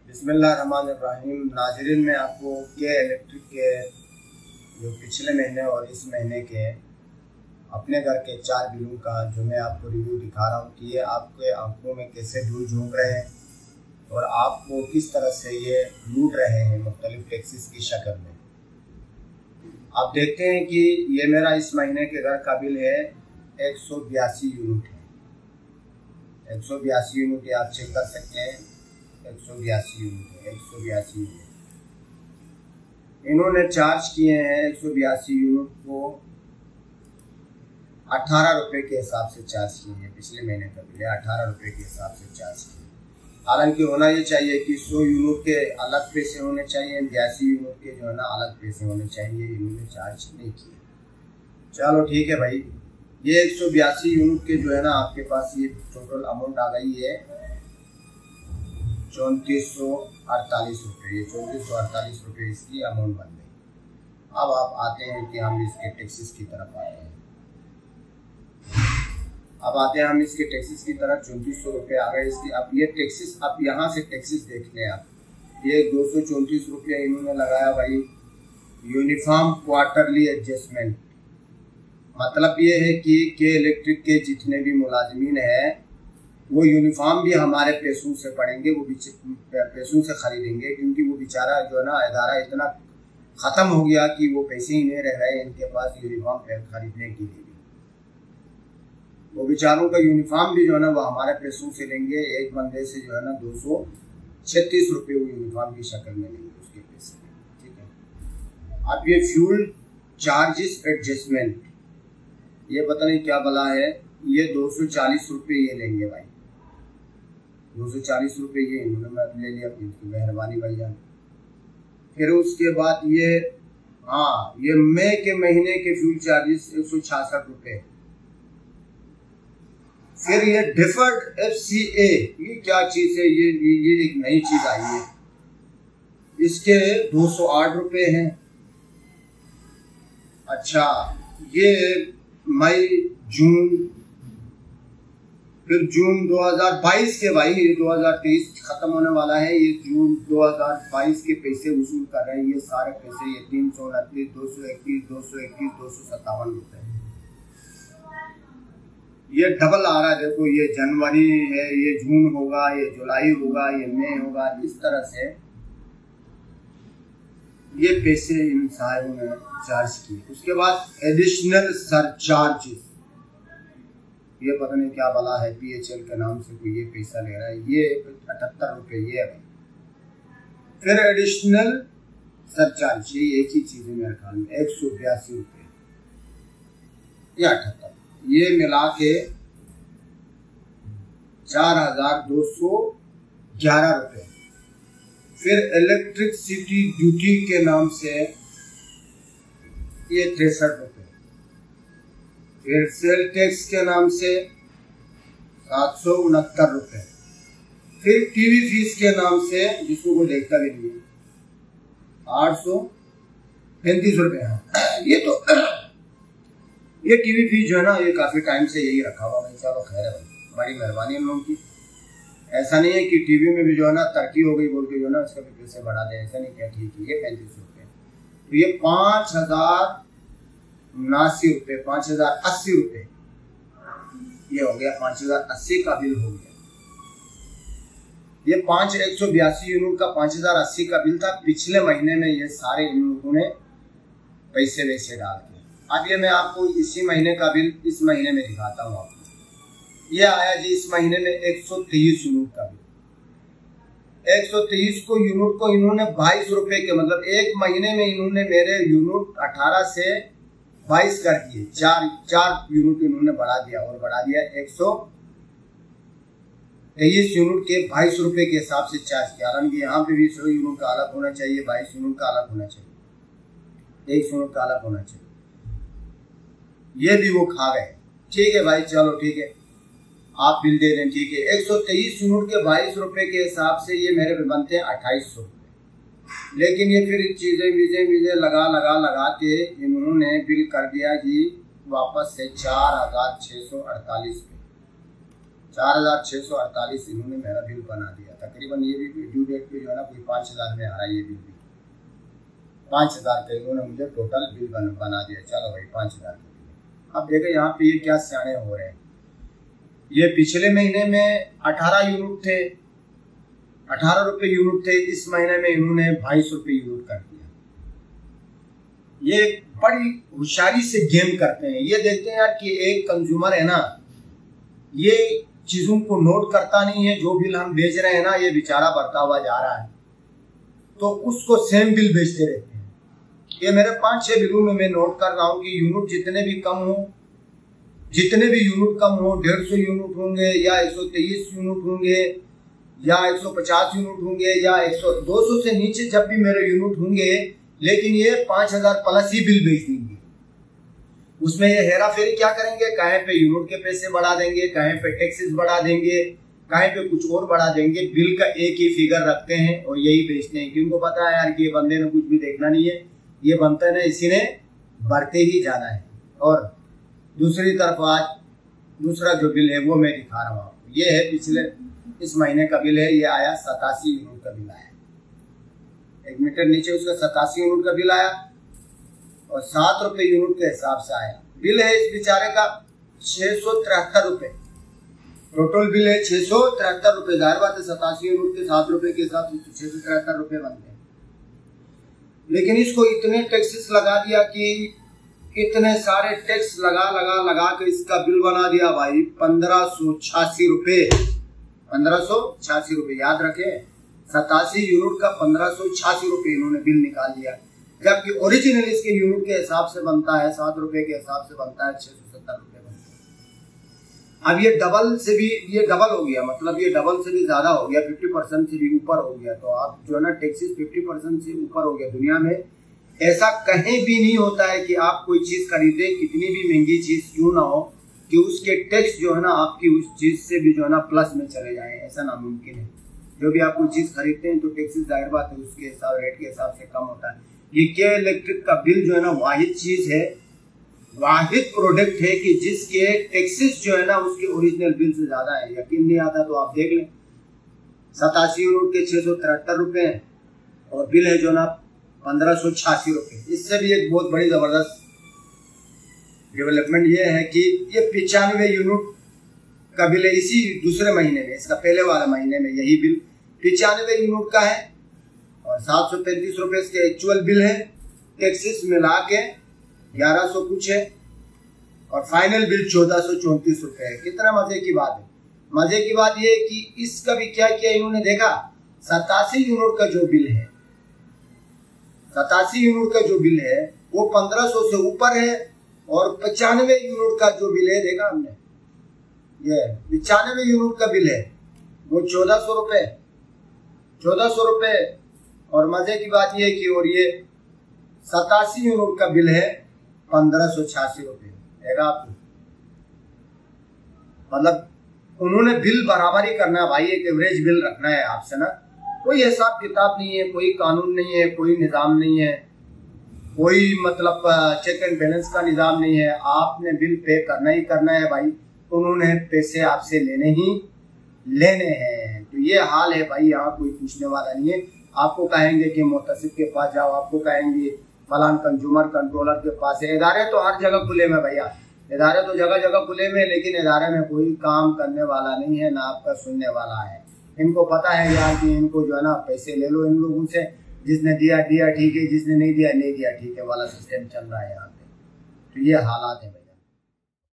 बिस्मिल्लाहिर्रहमानिर्रहीम। नाज़रीन, मैं आपको के इलेक्ट्रिक के जो पिछले महीने और इस महीने के अपने घर के 4 बिलों का जो मैं आपको रिव्यू दिखा रहा हूँ कि ये आपके आंखों में कैसे धूल झोंक रहे हैं और आपको किस तरह से ये लूट रहे हैं मुख्तलिफ टैक्सेस की शक्ल में। आप देखते हैं कि ये मेरा इस महीने के घर का बिल है 182 यूनिट है। 182 यूनिट आप चेक कर सकते हैं। 182 यूनिट है। 182 यूनिट इन्होंने चार्ज किए हैं। 182 यूनिट को 18 रुपए के हिसाब से चार्ज किए हैं। पिछले महीने का बिल है 18 रुपए के हिसाब से चार्ज किए। हालांकि होना ये चाहिए कि 100 यूनिट के अलग पैसे होने चाहिए, 82 यूनिट के जो है ना अलग पैसे होने चाहिए। इन्होंने चार्ज नहीं किए। चलो ठीक है भाई, ये 182 यूनिट के जो है ना आपके पास ये टोटल अमाउंट आ गई है 3448 रुपये। ये 3448 रुपये इसकी अमाउंट बन गई। अब आप आते हैं कि हम इसके टैक्सेस की तरफ आते हैं। हम इसके टैक्सेस की तरफ 3400 रुपये आ गए इसकी। अब ये टैक्सेस, अब यहाँ से टैक्सेस देख लें आप। ये 234 रुपये इन्होंने लगाया भाई यूनिफॉर्म क्वार्टरली एडजस्टमेंट। मतलब ये है कि के इलेक्ट्रिक के जितने भी मुलाजमीन हैं वो यूनिफॉर्म भी हमारे पैसों से पड़ेंगे, वो पैसों से खरीदेंगे, क्योंकि वो बेचारा जो है ना इदारा इतना ख़त्म हो गया कि वो पैसे ही नहीं रह गए इनके पास यूनिफॉर्म खरीदने के लिए। वो बेचारों का यूनिफॉर्म भी जो है ना वो हमारे पैसों से लेंगे। एक बंदे से जो है ना 236 रुपये वो यूनिफॉर्म की शक्ल में लेंगे उसके पैसे में। ठीक है। अब ये फ्यूल चार्जेस एडजस्टमेंट, ये पता नहीं क्या भला है, ये 240 रुपये ये लेंगे भाई। 240 रुपये ये इन्होंने ले लिया। मेहरबानी भैया। फिर उसके बाद ये ये मई के महीने के फ्यूल चार्जेस 166 रुपये। फिर ये डिफर्ड FCA, ये क्या चीज है? ये एक नई चीज आई है। इसके 208 रुपये हैं। अच्छा, ये मई जून, फिर जून 2022 के भाई, 2023 खत्म होने वाला है। ये जून 2022 के पैसे वसूल कर रहे हैं। ये सारे पैसे ये 329, 221, 221, 257 रुपये। ये डबल आ रहा है। देखो, ये जनवरी है, ये जून होगा, ये जुलाई होगा, ये मई होगा। इस तरह से ये पैसे इन साहिबों ने चार्ज किए। उसके बाद एडिशनल सरचार्जेस, ये पता नहीं क्या भला है, PHL के नाम से कोई ये पैसा ले रहा है। ये 78 रुपये ये है। फिर एडिशनल सरचार्ज, ये एक ही चीज है मेरे ख्याल में, 182 रुपये या 78, ये मिला के 4211 रुपये। फिर इलेक्ट्रिसिटी ड्यूटी के नाम से ये 63 रुपये। फिर सेल टैक्स के नाम से 769 रुपये। फिर टीवी फीस के नाम से, जिसको कोई देखता भी नहीं है, 835 रुपये। ये तो ये टीवी फीस जो है ना ये काफी टाइम से यही रखा हुआ भाई। चलो खैर है भाई, बड़ी मेहरबानी इन लोगों की। ऐसा नहीं है कि टीवी में भी जो है ना तरक्की हो गई बोल के जो है ना इसका भी पैसे बढ़ा दे, ऐसा नहीं किया। ठीक है, ये 35 रुपये। तो ये 5079 रुपये, 5080 रुपये ये हो गया। 5080 का बिल हो गया। ये 182 यूनिट का 5080 का बिल था। पिछले महीने में ये सारे इन लोगों ने पैसे वैसे डाल के। अब ये मैं आपको इसी महीने का बिल इस महीने में दिखाता हूँ आपको। ये आया जी इस महीने में 123 यूनिट का बिल। 123 को यूनिट को इन्होंने 22 रुपए के, मतलब एक महीने में इन्होंने मेरे यूनिट 18 से 22 कर दिए। 4 यूनिट इन्होंने बढ़ा दिया और बढ़ा दिया 123 यूनिट के 22 रुपए के हिसाब से चार्ज किया। हालांकि यहाँ पे भी 100 यूनिट का अलग होना चाहिए, 22 यूनिट का अलग होना चाहिए, 1 यूनिट का अलग होना चाहिए। ये भी वो खा गए। ठीक है भाई, चलो ठीक है, आप बिल दे दें। ठीक है, 123 यूनिट के 22 रुपए के हिसाब से ये मेरे बनते हैं 2800 रुपये। लेकिन ये फिर चीजें लगा के इन्होंने बिल कर दिया जी वापस से 4648 रुपये। 4648 इन्होंने मेरा बिल बना दिया। तकरीबन ये भी ड्यू डेट पे जो है ना कोई 5000 में आ रहा है ये बिल भी। 5000 का इन्होंने मुझे टोटल बिल बना दिया। चलो भाई 5000 का बिल। अब देखो यहाँ पे ये क्या सियाने हो रहे हैं। ये पिछले महीने में 18 यूनिट थे, 18 रुपए यूनिट थे। इस महीने में इन्होंने 22 रुपए यूनिट कर दिया। ये बड़ी होशियारी से गेम करते हैं। ये देखते हैं यार कि एक कंज्यूमर है ना, ये चीजों को नोट करता नहीं है। जो बिल हम बेच रहे हैं ना, ये बेचारा बढ़ता हुआ जा रहा है, तो उसको सेम बिल बेचते रहते हैं। ये मेरे 5-6 बिलों में मैं नोट कर रहा हूँ कि यूनिट जितने भी कम हो, जितने भी यूनिट कम हो, 150 यूनिट होंगे या 123 यूनिट होंगे या 150 यूनिट होंगे या 200 से नीचे जब भी मेरे यूनिट होंगे, लेकिन ये 5000 प्लस ही बिल बेच देंगे। उसमें ये हेरा फेरी क्या करेंगे, कहीं पे यूनिट के पैसे बढ़ा देंगे, कहीं पे टैक्सेस बढ़ा देंगे, कहीं पे कुछ और बढ़ा देंगे। बिल का एक ही फिगर रखते हैं और यही बेचते हैं, क्योंकि उनको पता है यार कि ये बंदे ने कुछ भी देखना नहीं है, ये बनता है ना इसी ने बढ़ते ही जाना है। और दूसरी तरफ आज दूसरा जो बिल है वो मैं दिखा रहा हूँ आपको। ये है पिछले इस महीने का बिल है। ये आया 87 यूनिट का बिल आया। 1 मीटर नीचे उसका 87 यूनिट का बिल आया और 7 रुपए यूनिट के हिसाब से आया। बिल है इस बेचारे का 673 रुपए। टोटल बिल है 673 रुपए। जाहिर बात है 87 यूनिट के 7 रुपए के हिसाब से 673 रुपए बनते हैं। लेकिन इसको इतने टैक्सेस लगा दिया कि इतने सारे टैक्स लगा के इसका बिल बना दिया भाई 1586 रुपए। 1586 रुपए याद रखे। 87 यूनिट का 1586 रुपए इन्होंने बिल निकाल दिया, जबकि ओरिजिनल इसके यूनिट के हिसाब से बनता है 7 रुपए के हिसाब से बनता है 670 रुपए बनता है। अब ये डबल से भी ये डबल हो गया, मतलब ये डबल से भी ज्यादा हो गया, 50% से भी ऊपर हो गया। तो आप जो है ना टैक्सेस 50% से ऊपर हो गया। दुनिया में ऐसा कहीं भी नहीं होता है कि आप कोई चीज खरीदे, कितनी भी महंगी चीज क्यों ना हो, कि उसके टैक्स जो है ना आपकी उस चीज से भी जो है ना प्लस में चले जाए। ऐसा नामुमकिन है। जो भी आप कोई चीज खरीदते हैं तो टैक्सेस जाहिर बात है उसके हिसाब रेट के हिसाब से कम होता है। ये के इलेक्ट्रिक का बिल जो है ना वाहिद चीज है, वाहिद प्रोडक्ट है कि जिसके टैक्सेस जो है ना उसके ओरिजिनल बिल से ज्यादा है। यकीन नहीं आता तो आप देख लें। 87 यूनिट के 673 रुपए हैं और बिल है जो ना 1586 रुपए। इससे भी एक बहुत बड़ी जबरदस्त डेवलपमेंट ये है कि ये 95 यूनिट का बिल है। इसी दूसरे महीने में, इसका पहले वाला महीने में यही बिल 95 यूनिट का है और 735 रुपए इसके एक्चुअल बिल है। टैक्सेस मिला के 1100 कुछ है और फाइनल बिल 1434 रुपए है। कितना मजे की बात है। मजे की बात यह है कि इसका भी क्या किया इन्होंने देखा। 87 यूनिट का जो बिल है, 87 यूनिट का जो बिल है वो 1500 से ऊपर है और 95 यूनिट का जो बिल है देखा हमने, ये 95 यूनिट का बिल है वो 1400 रुपए, 1400 रुपए। और मजे की बात यह है कि और ये 87 यूनिट का बिल है 1586 रुपए। देखा आपको, मतलब उन्होंने बिल बराबर ही करना है भाई। एक एवरेज बिल रखना है आपसे ना। कोई हिसाब किताब नहीं है, कोई कानून नहीं है, कोई निजाम नहीं है, कोई मतलब चेक एंड बैलेंस का निजाम नहीं है। आपने बिल पे करना ही करना है भाई। उन्होंने पैसे आपसे लेने ही लेने हैं। तो ये हाल है भाई। यहाँ कोई पूछने वाला नहीं है। आपको कहेंगे कि मुतसिब के पास जाओ, आपको कहेंगे फलान कंज्यूमर कंट्रोलर के पास है। इदारे तो हर जगह खुले में भैया, इदारे तो जगह जगह खुले में, लेकिन इदारे में कोई काम करने वाला नहीं है, ना आपका सुनने वाला है। इनको पता है यार कि इनको जो है ना पैसे ले लो इन लोगों से, जिसने दिया दिया ठीक है, जिसने नहीं दिया नहीं दिया ठीक है वाला सिस्टम चल रहा है यहाँ पे। तो ये हालात है भाई।